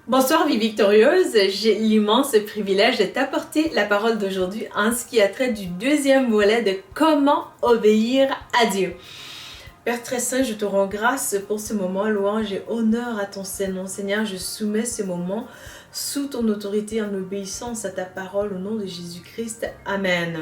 Bonsoir vie victorieuse, j'ai l'immense privilège de t'apporter la parole d'aujourd'hui en ce qui a trait du deuxième volet de comment obéir à Dieu. Père très saint, je te rends grâce pour ce moment, louange et honneur à ton Seigneur. Seigneur, je soumets ce moment sous ton autorité en obéissance à ta parole au nom de Jésus-Christ. Amen.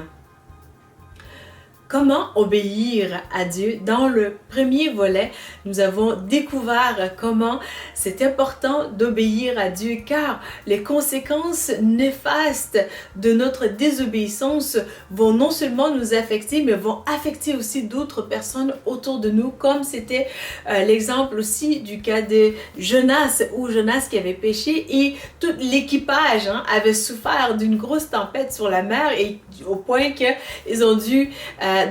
Comment obéir à Dieu? Dans le premier volet, nous avons découvert comment c'est important d'obéir à Dieu car les conséquences néfastes de notre désobéissance vont non seulement nous affecter, mais vont affecter aussi d'autres personnes autour de nous, comme c'était l'exemple aussi du cas de Jonas, où Jonas qui avait péché et tout l'équipage avait souffert d'une grosse tempête sur la mer et au point qu'ils ont dû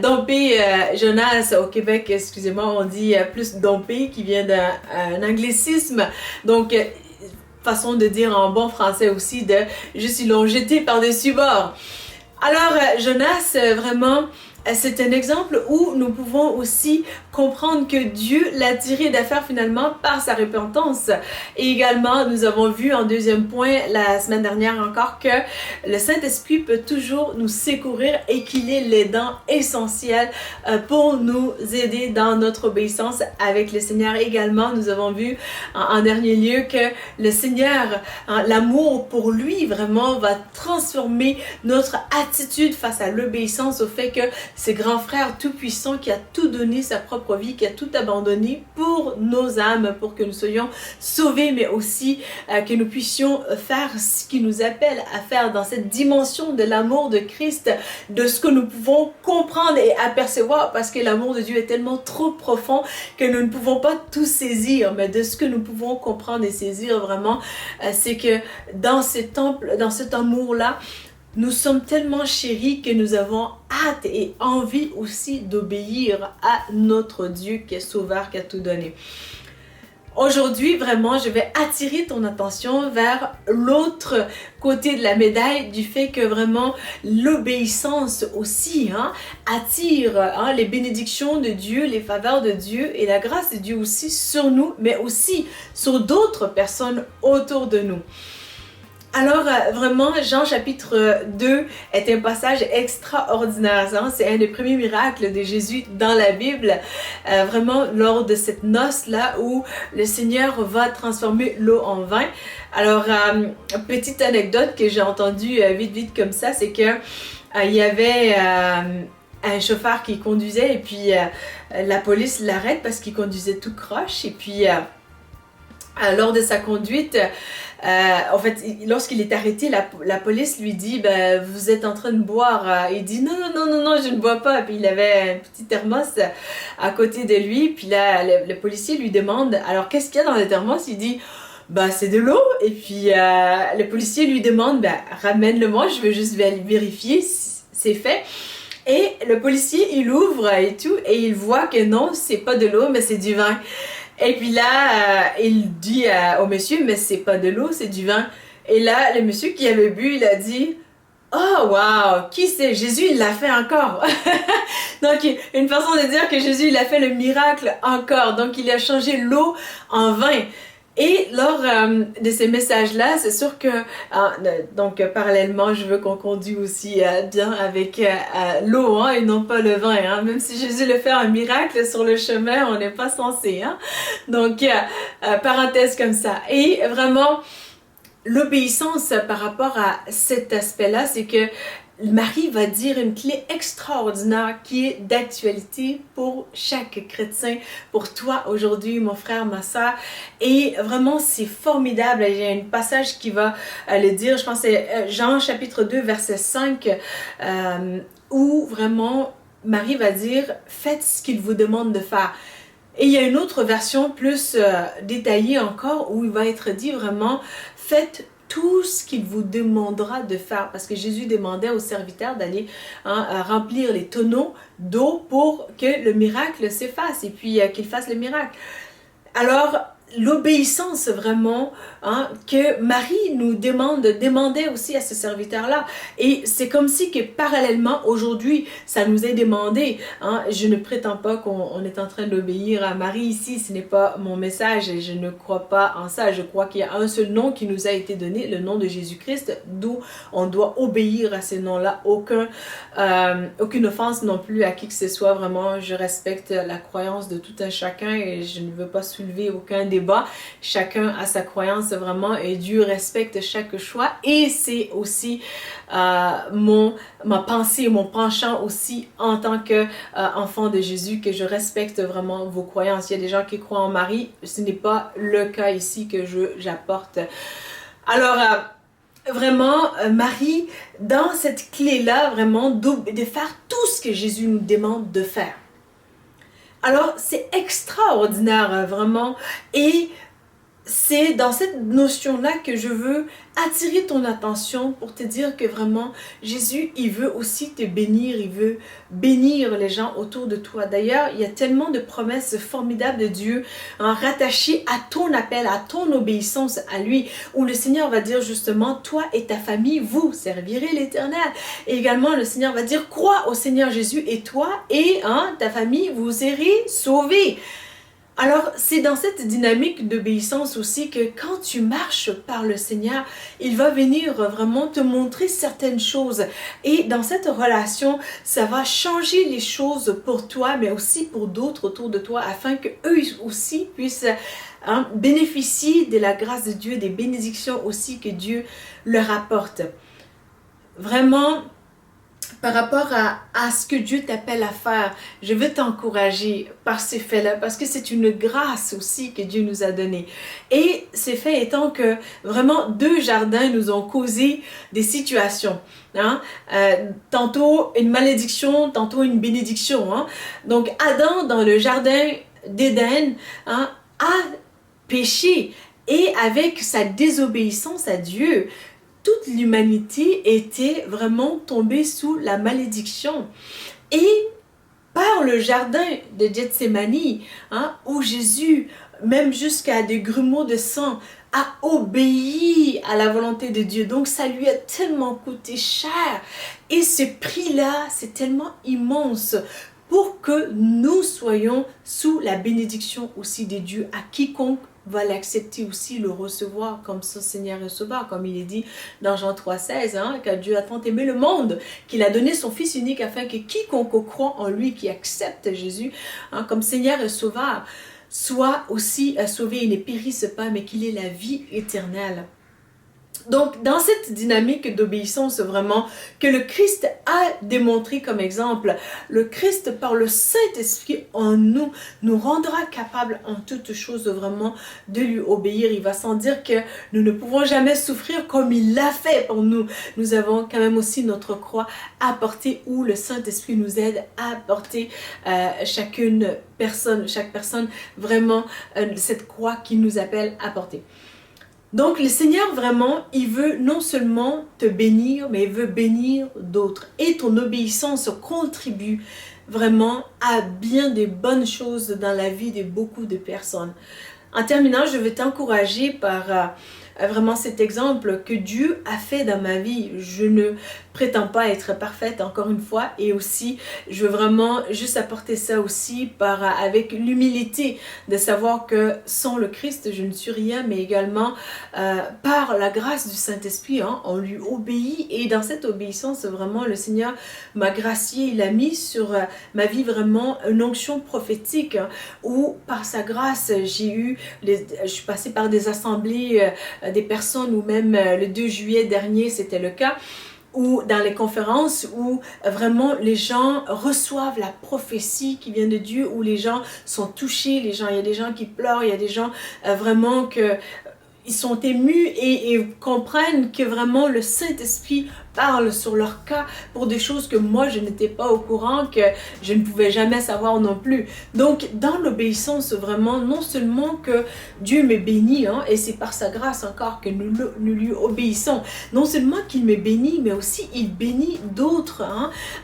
domper Jonas. Au Québec, excusez-moi, on dit plus domper qui vient d'un anglicisme. Donc, façon de dire en bon français aussi de juste ils l'ont jeté par-dessus bord. Alors, Jonas, vraiment, c'est un exemple où nous pouvons aussi comprendre que Dieu l'a tiré d'affaire finalement par sa repentance. Et également, nous avons vu en deuxième point la semaine dernière encore que le Saint-Esprit peut toujours nous secourir et qu'il est l'aidant essentiel pour nous aider dans notre obéissance avec le Seigneur. Également, nous avons vu en dernier lieu que le Seigneur, l'amour pour lui vraiment va transformer notre attitude face à l'obéissance au fait que c'est grand frère tout-puissant qui a tout donné sa propre vie, qui a tout abandonné pour nos âmes, pour que nous soyons sauvés, mais aussi que nous puissions faire ce qu'il nous appelle à faire dans cette dimension de l'amour de Christ, de ce que nous pouvons comprendre et apercevoir, parce que l'amour de Dieu est tellement trop profond que nous ne pouvons pas tout saisir, mais de ce que nous pouvons comprendre et saisir vraiment, c'est que dans cet amour-là, nous sommes tellement chéris que nous avons hâte et envie aussi d'obéir à notre Dieu qui est sauveur, qui a tout donné. Aujourd'hui, vraiment, je vais attirer ton attention vers l'autre côté de la médaille du fait que vraiment l'obéissance aussi attire les bénédictions de Dieu, les faveurs de Dieu et la grâce de Dieu aussi sur nous, mais aussi sur d'autres personnes autour de nous. Alors, vraiment, Jean chapitre 2 est un passage extraordinaire. C'est un des premiers miracles de Jésus dans la Bible. Vraiment, lors de cette noce-là où le Seigneur va transformer l'eau en vin. Alors, petite anecdote que j'ai entendue vite comme ça, c'est que il y avait un chauffeur qui conduisait et puis la police l'arrête parce qu'il conduisait tout croche et puis lors de sa conduite, en fait, lorsqu'il est arrêté, la police lui dit vous êtes en train de boire. Il dit non, je ne bois pas. Puis il avait un petit thermos à côté de lui. Puis là, le policier lui demande alors qu'est-ce qu'il y a dans le thermos? Il dit c'est de l'eau. Et puis le policier lui demande ramène-le-moi, je veux juste vérifier si c'est fait. Et le policier il ouvre et tout et il voit que non, c'est pas de l'eau, mais c'est du vin. Et puis là, il dit au monsieur, mais c'est pas de l'eau, c'est du vin. Et là, le monsieur qui avait bu, il a dit, oh wow, qui c'est? Jésus, il l'a fait encore. Donc, une façon de dire que Jésus, il a fait le miracle encore. Donc, il a changé l'eau en vin. Et lors de ces messages-là, c'est sûr que, donc parallèlement, je veux qu'on conduise aussi bien avec l'eau et non pas le vin. Même si Jésus le fait un miracle sur le chemin, on n'est pas censé. Donc, parenthèse comme ça. Et vraiment, l'obéissance par rapport à cet aspect-là, c'est que Marie va dire une clé extraordinaire qui est d'actualité pour chaque chrétien, pour toi aujourd'hui, mon frère, ma soeur. Et vraiment, c'est formidable. Il y a un passage qui va le dire, je pense que c'est Jean chapitre 2, verset 5, où vraiment Marie va dire « Faites ce qu'il vous demande de faire ». Et il y a une autre version plus détaillée encore où il va être dit vraiment « Faites tout ce qu'il vous demandera de faire ». Parce que Jésus demandait aux serviteurs d'aller remplir les tonneaux d'eau pour que le miracle s'efface et puis qu'il fasse le miracle. Alors, l'obéissance vraiment que Marie nous demandait aussi à ce serviteur-là. Et c'est comme si que parallèlement, aujourd'hui, ça nous est demandé. Je ne prétends pas qu'on est en train d'obéir à Marie ici, ce n'est pas mon message et je ne crois pas en ça. Je crois qu'il y a un seul nom qui nous a été donné, le nom de Jésus-Christ, d'où on doit obéir à ce nom-là. Aucune offense non plus à qui que ce soit. Vraiment, je respecte la croyance de tout un chacun et je ne veux pas soulever aucun débat. Chacun a sa croyance vraiment et Dieu respecte chaque choix et c'est aussi ma pensée, mon penchant aussi en tant qu'enfant de Jésus que je respecte vraiment vos croyances. Il y a des gens qui croient en Marie, ce n'est pas le cas ici que j'apporte. Alors, vraiment, Marie, dans cette clé-là, vraiment, de faire tout ce que Jésus nous demande de faire. Alors, c'est extraordinaire, vraiment. Et c'est dans cette notion-là que je veux attirer ton attention pour te dire que vraiment, Jésus, il veut aussi te bénir. Il veut bénir les gens autour de toi. D'ailleurs, il y a tellement de promesses formidables de Dieu rattachées à ton appel, à ton obéissance à lui, où le Seigneur va dire justement, toi et ta famille, vous servirez l'Éternel. Et également, le Seigneur va dire, crois au Seigneur Jésus et toi et ta famille, vous serez sauvés. Alors, c'est dans cette dynamique d'obéissance aussi que quand tu marches par le Seigneur, il va venir vraiment te montrer certaines choses. Et dans cette relation, ça va changer les choses pour toi, mais aussi pour d'autres autour de toi, afin qu'eux aussi puissent bénéficier de la grâce de Dieu, des bénédictions aussi que Dieu leur apporte. Vraiment, par rapport à ce que Dieu t'appelle à faire, je veux t'encourager par ces faits-là, parce que c'est une grâce aussi que Dieu nous a donnée. Et ces faits étant que vraiment 2 jardins nous ont causé des situations. Tantôt une malédiction, tantôt une bénédiction. Donc Adam, dans le jardin d'Éden, a péché. Et avec sa désobéissance à Dieu, toute l'humanité était vraiment tombée sous la malédiction. Et par le jardin de Gethsémani, où Jésus, même jusqu'à des grumeaux de sang, a obéi à la volonté de Dieu. Donc ça lui a tellement coûté cher. Et ce prix-là, c'est tellement immense pour que nous soyons sous la bénédiction aussi de Dieu à quiconque va l'accepter aussi, le recevoir comme son Seigneur et Sauveur, comme il est dit dans Jean 3,16, que Dieu a tant aimé le monde, qu'il a donné son Fils unique afin que quiconque croit en lui, qui accepte Jésus comme Seigneur et Sauveur, soit aussi sauvé et ne périsse pas, mais qu'il ait la vie éternelle. Donc, dans cette dynamique d'obéissance vraiment que le Christ a démontré comme exemple, le Christ par le Saint-Esprit en nous, nous rendra capables en toutes choses vraiment de lui obéir. Il va sans dire que nous ne pouvons jamais souffrir comme il l'a fait pour nous. Nous avons quand même aussi notre croix à porter où le Saint-Esprit nous aide à porter chaque personne vraiment cette croix qu'il nous appelle à porter. Donc le Seigneur vraiment, il veut non seulement te bénir, mais il veut bénir d'autres. Et ton obéissance contribue vraiment à bien des bonnes choses dans la vie de beaucoup de personnes. En terminant, je veux t'encourager par vraiment cet exemple que Dieu a fait dans ma vie. Je ne prétends pas être parfaite, encore une fois, et aussi, je veux vraiment juste apporter ça aussi avec l'humilité de savoir que sans le Christ, je ne suis rien, mais également par la grâce du Saint-Esprit, on lui obéit, et dans cette obéissance, vraiment, le Seigneur m'a gracié, il a mis sur ma vie vraiment une onction prophétique, où par sa grâce, je suis passée par des assemblées, des personnes, ou même le 2 juillet dernier, c'était le cas, ou dans les conférences où vraiment les gens reçoivent la prophétie qui vient de Dieu, où les gens sont touchés, il y a des gens qui pleurent, il y a des gens vraiment ils sont émus et comprennent que vraiment le Saint-Esprit parle sur leur cas pour des choses que moi je n'étais pas au courant, que je ne pouvais jamais savoir non plus. Donc dans l'obéissance vraiment, non seulement que Dieu me bénit, et c'est par sa grâce encore que nous lui obéissons, non seulement qu'il me bénit, mais aussi il bénit d'autres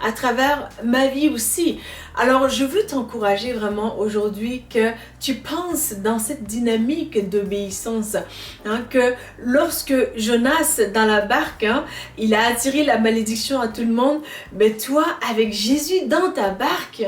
à travers ma vie aussi. Alors je veux t'encourager vraiment aujourd'hui que tu penses dans cette dynamique d'obéissance, que lorsque Jonas dans la barque, il a attiré la malédiction à tout le monde, mais toi avec Jésus dans ta barque,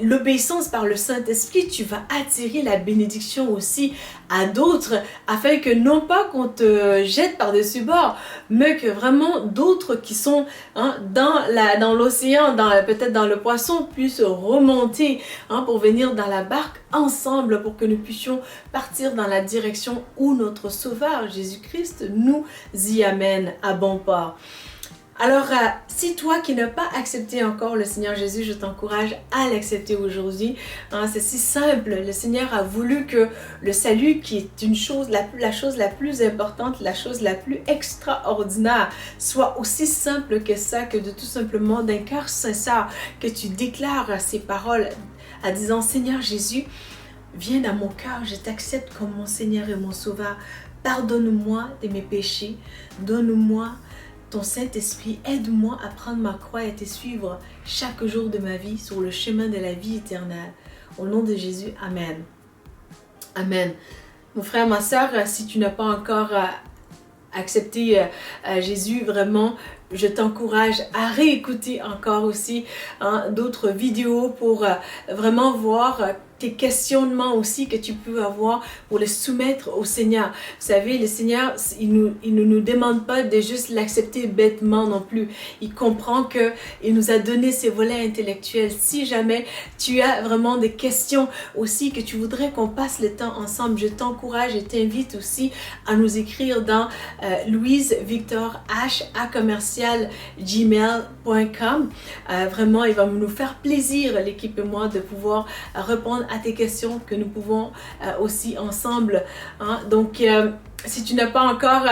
l'obéissance par le Saint-Esprit, tu vas attirer la bénédiction aussi à d'autres, afin que non pas qu'on te jette par-dessus bord, mais que vraiment d'autres qui sont dans l'océan, peut-être dans le poisson, puissent remonter pour venir dans la barque ensemble, pour que nous puissions partir dans la direction où notre Sauveur Jésus-Christ nous y amène à bon port. Alors, si toi qui n'as pas accepté encore le Seigneur Jésus, je t'encourage à l'accepter aujourd'hui. C'est si simple. Le Seigneur a voulu que le salut, qui est une chose, la chose la plus importante, la chose la plus extraordinaire, soit aussi simple que ça, que de tout simplement d'un cœur sincère, que tu déclares ces paroles en disant « Seigneur Jésus, viens dans mon cœur, je t'accepte comme mon Seigneur et mon Sauveur. Pardonne-moi de mes péchés, donne-moi ton Saint-Esprit, aide-moi à prendre ma croix et te suivre chaque jour de ma vie sur le chemin de la vie éternelle. Au nom de Jésus, Amen. Amen. Mon frère, ma soeur, si tu n'as pas encore accepté Jésus, vraiment, je t'encourage à réécouter encore aussi d'autres vidéos pour vraiment voir tes questionnements aussi que tu peux avoir pour les soumettre au Seigneur. Vous savez, le Seigneur, il ne nous demande pas de juste l'accepter bêtement non plus. Il comprend qu'il nous a donné ses volets intellectuels. Si jamais tu as vraiment des questions aussi que tu voudrais qu'on passe le temps ensemble, je t'encourage et t'invite aussi à nous écrire dans louisevictor@gmail.com. Vraiment, il va nous faire plaisir, l'équipe et moi, de pouvoir répondre à tes questions que nous pouvons aussi ensemble. Donc, si tu n'es pas encore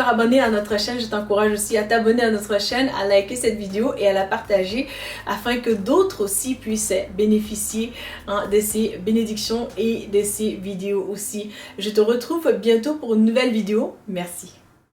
abonné à notre chaîne, je t'encourage aussi à t'abonner à notre chaîne, à liker cette vidéo et à la partager afin que d'autres aussi puissent bénéficier de ces bénédictions et de ces vidéos aussi. Je te retrouve bientôt pour une nouvelle vidéo. Merci.